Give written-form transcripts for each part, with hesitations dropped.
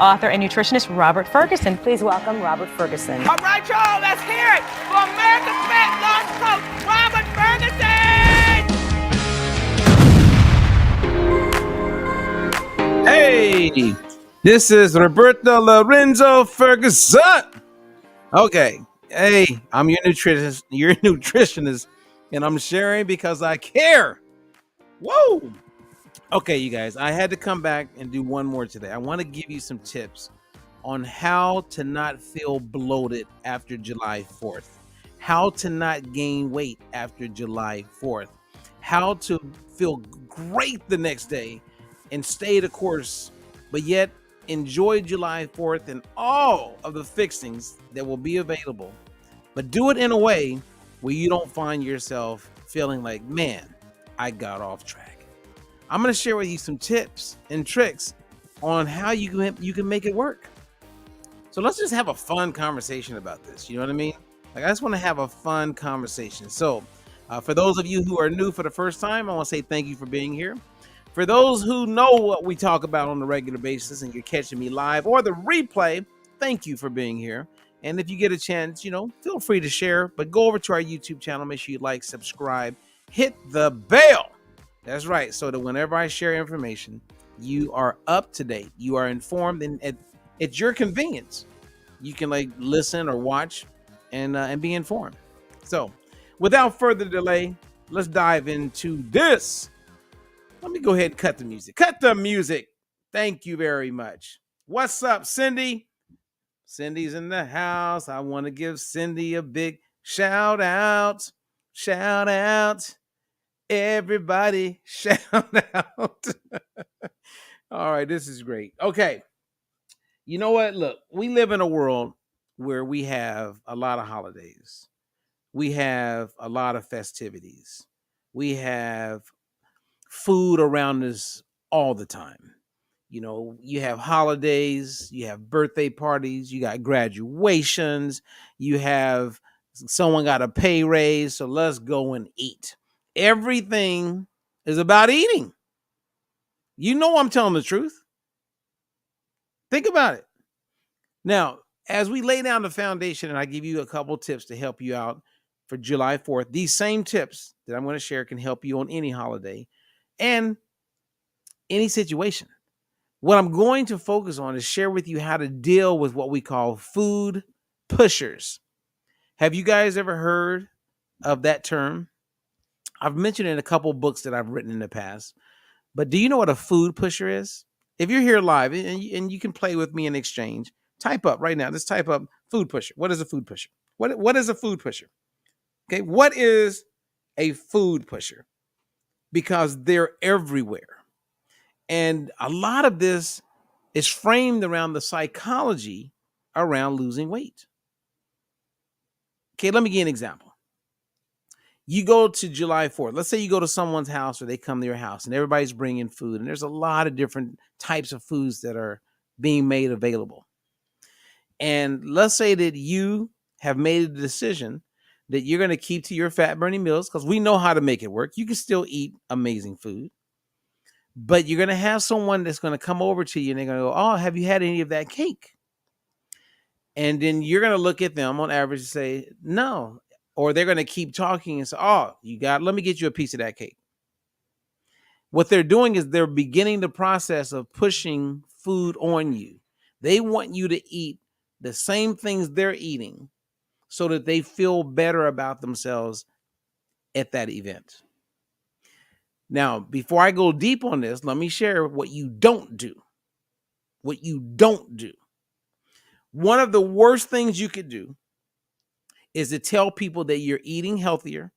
author and nutritionist Robert Ferguson. Please welcome Robert Ferguson. All right, y'all, let's hear it for America's Fat Lost Coach, Robert Ferguson! Hey, this is Roberto Lorenzo Ferguson. Okay, hey, I'm your nutritionist, and I'm sharing because I care. Whoa. Okay, you guys, I had to come back and do one more today. I want to give you some tips on how to not feel bloated after July 4th, how to not gain weight after July 4th, how to feel great the next day and stay the course, but yet enjoy July 4th and all of the fixings that will be available, but do it in a way where you don't find yourself feeling like, man, I got off track. I'm going to share with you some tips and tricks on how you can make it work. So let's just have a fun conversation about this. You know what I mean? Like, I just want to have a fun conversation. So for those of you who are new for the first time, I want to say thank you for being here. For those who know what we talk about on a regular basis and you're catching me live or the replay, thank you for being here. And if you get a chance, feel free to share, but go over to our YouTube channel. Make sure you like, subscribe, hit the bell. That's right. So that whenever I share information, you are up to date. You are informed, and at your convenience, you can listen or watch and be informed. So without further delay, let's dive into this. Let me go ahead and cut the music. Cut the music. Thank you very much. What's up, Cindy? Cindy's in the house. I want to give Cindy a big shout out. Shout out. Everybody shout out. All right, this is great. Okay. You know what? Look, we live in a world where we have a lot of holidays. We have a lot of festivities. We have food around us all the time. You have holidays, you have birthday parties, you got graduations, you have someone got a pay raise, so let's go and eat. Everything is about eating. I'm telling the truth. Think about it. Now, as we lay down the foundation and I give you a couple tips to help you out for July 4th, these same tips that I'm going to share can help you on any holiday and any situation. What I'm going to focus on is share with you how to deal with what we call food pushers. Have you guys ever heard of that term? I've mentioned it in a couple books that I've written in the past, but do you know what a food pusher is? If you're here live and you can play with me in exchange, type up right now. Let's type up food pusher. What is a food pusher? What is a food pusher? Okay, what is a food pusher? Because they're everywhere. And a lot of this is framed around the psychology around losing weight. Okay, let me give you an example. You go to July 4th. Let's say you go to someone's house or they come to your house and everybody's bringing food. And there's a lot of different types of foods that are being made available. And let's say that you have made a decision that you're going to keep to your fat burning meals because we know how to make it work. You can still eat amazing food. But you're going to have someone that's going to come over to you and they're going to go, oh, have you had any of that cake? And then you're going to look at them on average and say, no. Or they're going to keep talking and say, oh, let me get you a piece of that cake. What they're doing is they're beginning the process of pushing food on you. They want you to eat the same things they're eating so that they feel better about themselves at that event. Now, before I go deep on this, let me share what you don't do. What you don't do. One of the worst things you could do is to tell people that you're eating healthier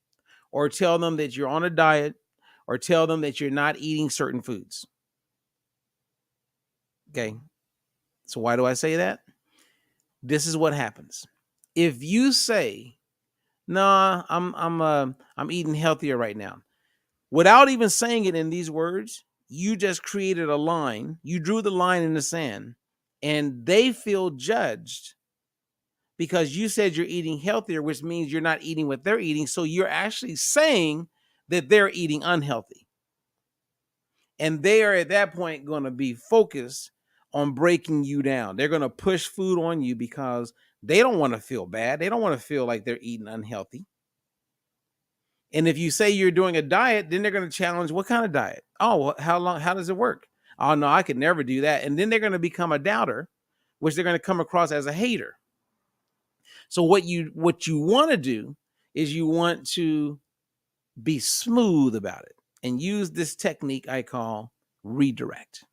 or tell them that you're on a diet or tell them that you're not eating certain foods. Okay. So why do I say that? This is what happens. If you say, "Nah, I'm eating healthier right now," without even saying it in these words, you just created a line. You drew the line in the sand, and they feel judged because you said you're eating healthier, which means you're not eating what they're eating. So you're actually saying that they're eating unhealthy. And they are at that point going to be focused on breaking you down. They're going to push food on you because they don't want to feel bad. They don't want to feel like they're eating unhealthy. And if you say you're doing a diet, then they're going to challenge, what kind of diet? Oh, how long? How does it work? Oh, no, I could never do that. And then they're going to become a doubter, which they're going to come across as a hater. So what you want to do is you want to be smooth about it and use this technique I call redirect.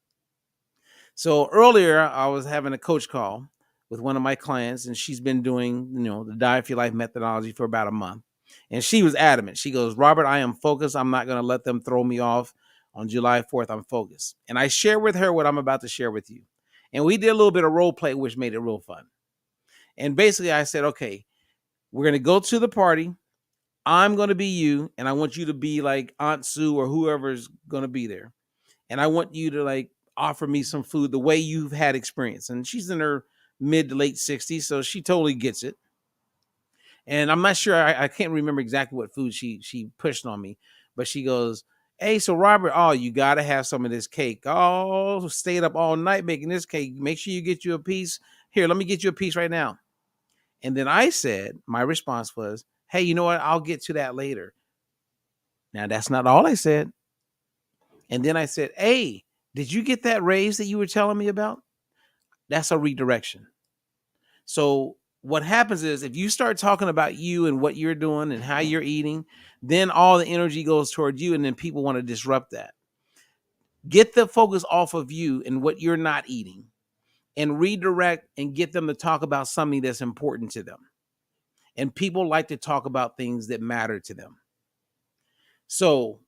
So earlier I was having a coach call with one of my clients, and she's been doing, the Diet for Your Life methodology for about a month. And she was adamant. She goes, Robert, I am focused. I'm not going to let them throw me off on July 4th. I'm focused. And I share with her what I'm about to share with you. And we did a little bit of role play, which made it real fun. And basically I said, okay, we're going to go to the party. I'm going to be you, and I want you to be like Aunt Sue or whoever's going to be there. And I want you to like offer me some food the way you've had experience. And she's in her mid to late 60s, so she totally gets it. And I'm not sure, I can't remember exactly what food she pushed on me, but she goes, hey, so Robert, oh, you got to have some of this cake. Oh, stayed up all night making this cake. Make sure you get you a piece. Here, let me get you a piece right now. And then I said, my response was, hey, you know what? I'll get to that later. Now, that's not all I said. And then I said, hey, did you get that raise that you were telling me about? That's a redirection. So what happens is if you start talking about you and what you're doing and how you're eating, then all the energy goes toward you, and then people want to disrupt that. Get the focus off of you and what you're not eating, and redirect and get them to talk about something that's important to them. And people like to talk about things that matter to them. So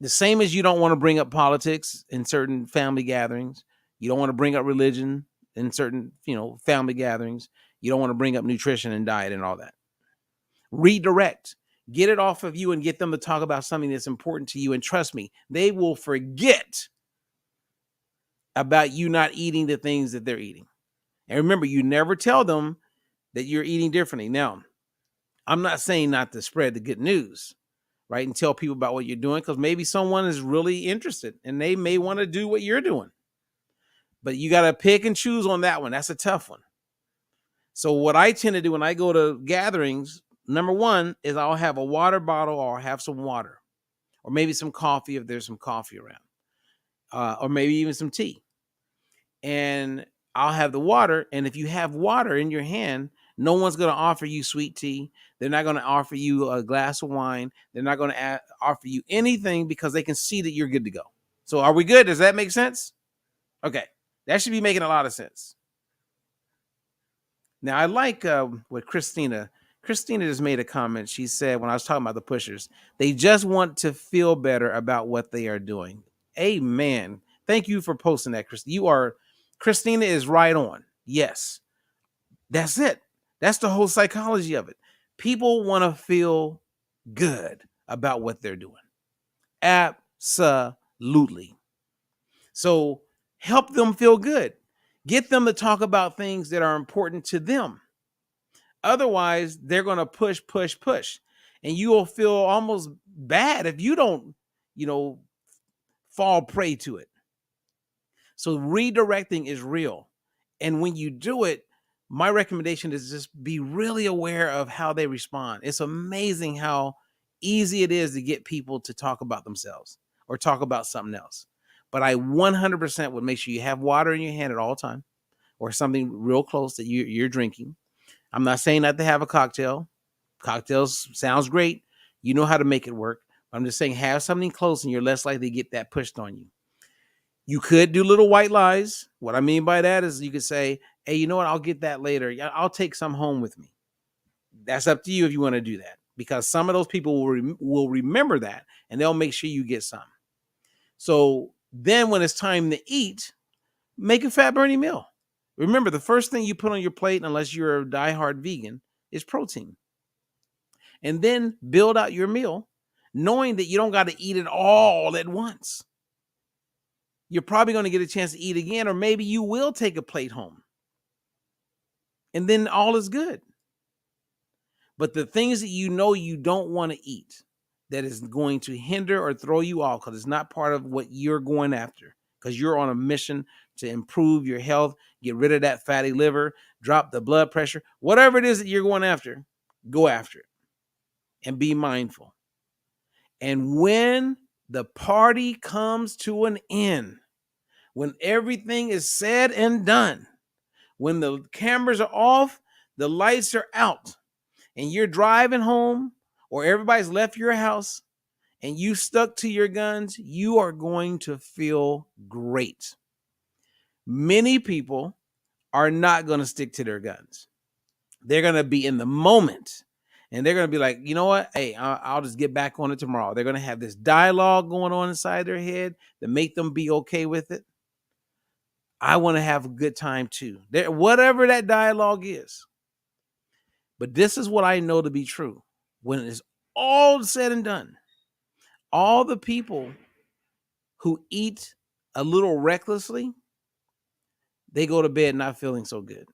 the same as you don't want to bring up politics in certain family gatherings, you don't want to bring up religion in certain, family gatherings, you don't want to bring up nutrition and diet and all that. Redirect, get it off of you and get them to talk about something that's important to you. And trust me, they will forget about you not eating the things that they're eating. And remember, you never tell them that you're eating differently. Now, I'm not saying not to spread the good news, right? And tell people about what you're doing, because maybe someone is really interested and they may want to do what you're doing. But you got to pick and choose on that one. That's a tough one. So what I tend to do when I go to gatherings, number one is I'll have a water bottle, or I'll have some water, or maybe some coffee if there's some coffee around, or maybe even some tea. And I'll have the water. And if you have water in your hand, no one's going to offer you sweet tea. They're not going to offer you a glass of wine. They're not going to offer you anything, because they can see that you're good to go. So are we good? Does that make sense? Okay. That should be making a lot of sense. Now, I like what Christina just made a comment. She said, when I was talking about the pushers, they just want to feel better about what they are doing. Amen. Thank you for posting that, Christina. Christina is right on. Yes. That's it. That's the whole psychology of it. People want to feel good about what they're doing. Absolutely. So help them feel good. Get them to talk about things that are important to them. Otherwise, they're going to push. And you will feel almost bad if you don't, fall prey to it. So redirecting is real. And when you do it, my recommendation is just be really aware of how they respond. It's amazing how easy it is to get people to talk about themselves or talk about something else. But I 100% would make sure you have water in your hand at all time, or something real close that you're drinking. I'm not saying not to have a cocktail. Cocktails sounds great. You know how to make it work. I'm just saying have something close, and you're less likely to get that pushed on you. You could do little white lies. What I mean by that is you could say, hey, you know what? I'll get that later. I'll take some home with me. That's up to you if you want to do that, because some of those people will remember that, and they'll make sure you get some. So then when it's time to eat, make a fat burning meal. Remember, the first thing you put on your plate, unless you're a diehard vegan, is protein. And then build out your meal, knowing that you don't got to eat it all at once. You're probably going to get a chance to eat again, or maybe you will take a plate home. And then all is good. But the things that you don't want to eat, that is going to hinder or throw you off because it's not part of what you're going after, because you're on a mission to improve your health, get rid of that fatty liver, drop the blood pressure, whatever it is that you're going after, go after it and be mindful. And when the party comes to an end, when everything is said and done, when the cameras are off, the lights are out, and you're driving home or everybody's left your house and you stuck to your guns, you are going to feel great. Many people are not going to stick to their guns. They're going to be in the moment and they're going to be like, you know what? Hey, I'll just get back on it tomorrow. They're going to have this dialogue going on inside their head that make them be okay with it. I want to have a good time too. Whatever that dialogue is. But this is what I know to be true. When it's all said and done, all the people who eat a little recklessly, they go to bed not feeling so good.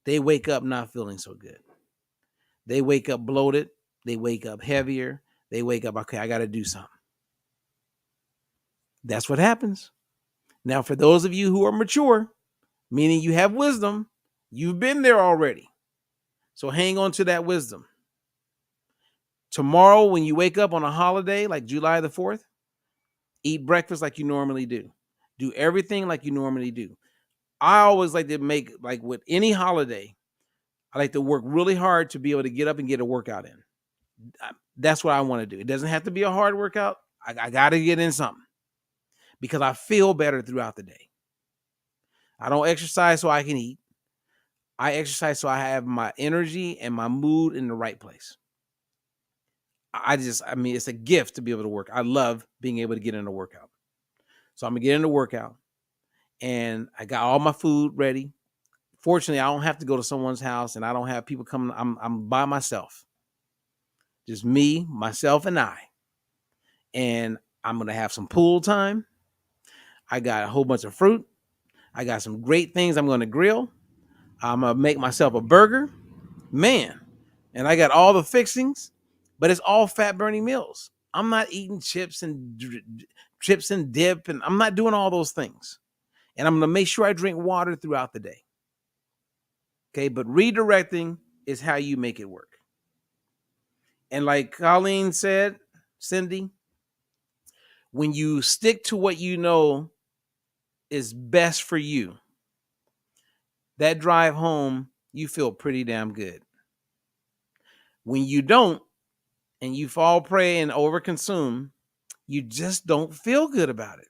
They wake up not feeling so good. They wake up bloated. They wake up heavier. They wake up, okay, I got to do something. That's what happens. Now, for those of you who are mature, meaning you have wisdom, you've been there already. So hang on to that wisdom. Tomorrow, when you wake up on a holiday like July the 4th, eat breakfast like you normally do. Do everything like you normally do. I always like to make, like with any holiday, I like to work really hard to be able to get up and get a workout in. That's what I want to do. It doesn't have to be a hard workout. I got to get in something because I feel better throughout the day. I don't exercise so I can eat. I exercise so I have my energy and my mood in the right place. It's a gift to be able to work. I love being able to get in a workout. So I'm going to get in the workout and I got all my food ready. Fortunately, I don't have to go to someone's house and I don't have people coming. I'm by myself. Just me, myself, and I. And I'm going to have some pool time. I got a whole bunch of fruit. I got some great things I'm going to grill. I'm going to make myself a burger. Man. And I got all the fixings, but it's all fat burning meals. I'm not eating chips and dip, and I'm not doing all those things. And I'm going to make sure I drink water throughout the day. Okay, but redirecting is how you make it work. And like Colleen said, Cindy, when you stick to what you know is best for you, that drive home, you feel pretty damn good. When you don't, and you fall prey and overconsume, you just don't feel good about it.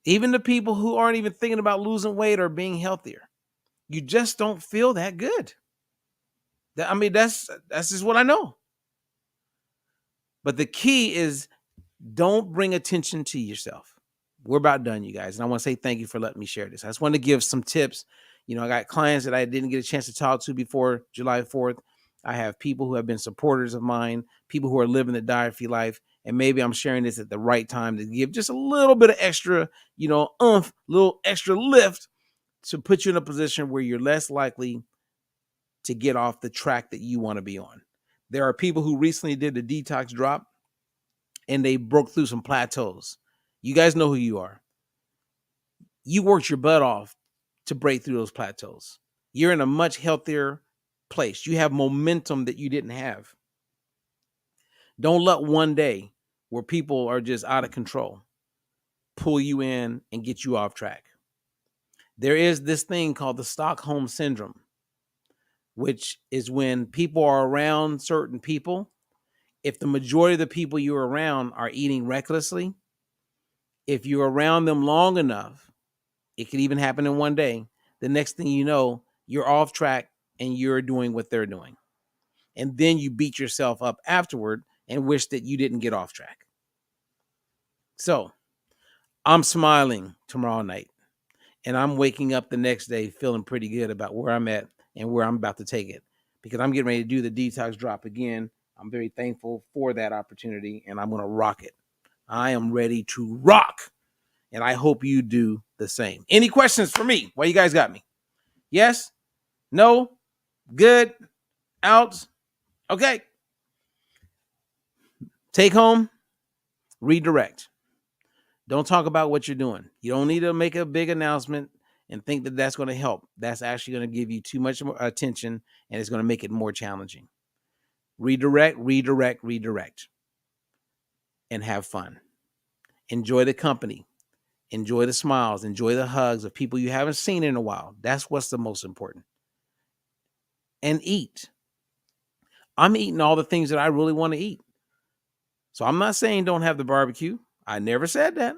Even the people who aren't even thinking about losing weight or being healthier, you just don't feel that good. That's just what I know. But the key is don't bring attention to yourself. We're about done, you guys. And I want to say thank you for letting me share this. I just want to give some tips. You know, I got clients that I didn't get a chance to talk to before July 4th. I have people who have been supporters of mine, people who are living the diet-free life. And maybe I'm sharing this at the right time to give just a little bit of extra, little extra lift to put you in a position where you're less likely to get off the track that you want to be on. There are people who recently did the detox drop and they broke through some plateaus. You guys know who you are. You worked your butt off to break through those plateaus. You're in a much healthier place. You have momentum that you didn't have. Don't let one day where people are just out of control pull you in and get you off track. There is this thing called the Stockholm Syndrome, which is when people are around certain people. If the majority of the people you're around are eating recklessly, if you're around them long enough, it could even happen in one day. The next thing you know, you're off track and you're doing what they're doing. And then you beat yourself up afterward and wish that you didn't get off track. So I'm smiling tomorrow night and I'm waking up the next day feeling pretty good about where I'm at and where I'm about to take it because I'm getting ready to do the detox drop again. I'm very thankful for that opportunity and I'm going to rock it. I am ready to rock. And I hope you do the same. Any questions for me? Well, you guys got me. Yes? No? Good? Out? Okay. Take home, redirect. Don't talk about what you're doing. You don't need to make a big announcement and think that that's going to help. That's actually going to give you too much attention, and it's going to make it more challenging. Redirect, redirect, redirect, and have fun. Enjoy the company. Enjoy the smiles. Enjoy the hugs of people you haven't seen in a while. That's what's the most important. And eat. I'm eating all the things that I really want to eat. So I'm not saying don't have the barbecue. I never said that.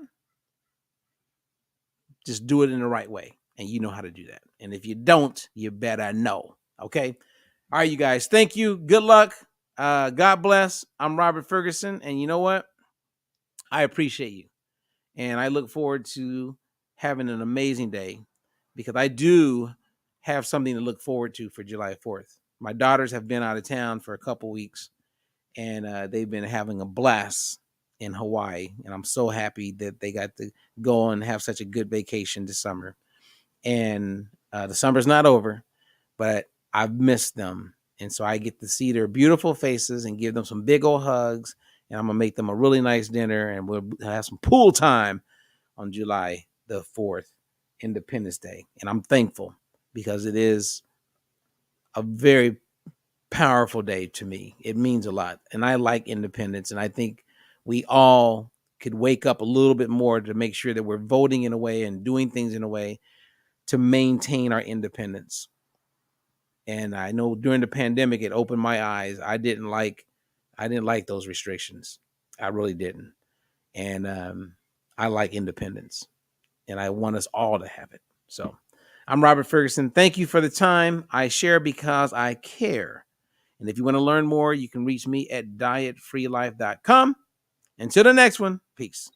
Just do it in the right way. And you know how to do that. And if you don't, you better know. Okay. All right, you guys. Thank you. Good luck. God bless. I'm Robert Ferguson. And you know what? I appreciate you. And I look forward to having an amazing day, because I do have something to look forward to for July 4th. My daughters have been out of town for a couple weeks, and they've been having a blast in Hawaii. And I'm so happy that they got to go and have such a good vacation this summer. And the summer's not over, but I've missed them. And so I get to see their beautiful faces and give them some big old hugs. And I'm going to make them a really nice dinner, and we'll have some pool time on July the 4th, Independence Day. And I'm thankful, because it is a very powerful day to me. It means a lot. And I like independence. And I think we all could wake up a little bit more to make sure that we're voting in a way and doing things in a way to maintain our independence. And I know during the pandemic, it opened my eyes. I didn't like those restrictions. I really didn't. And I like independence, and I want us all to have it. So I'm Robert Ferguson. Thank you for the time. I share because I care. And if you want to learn more, you can reach me at dietfreelife.com. Until the next one, peace.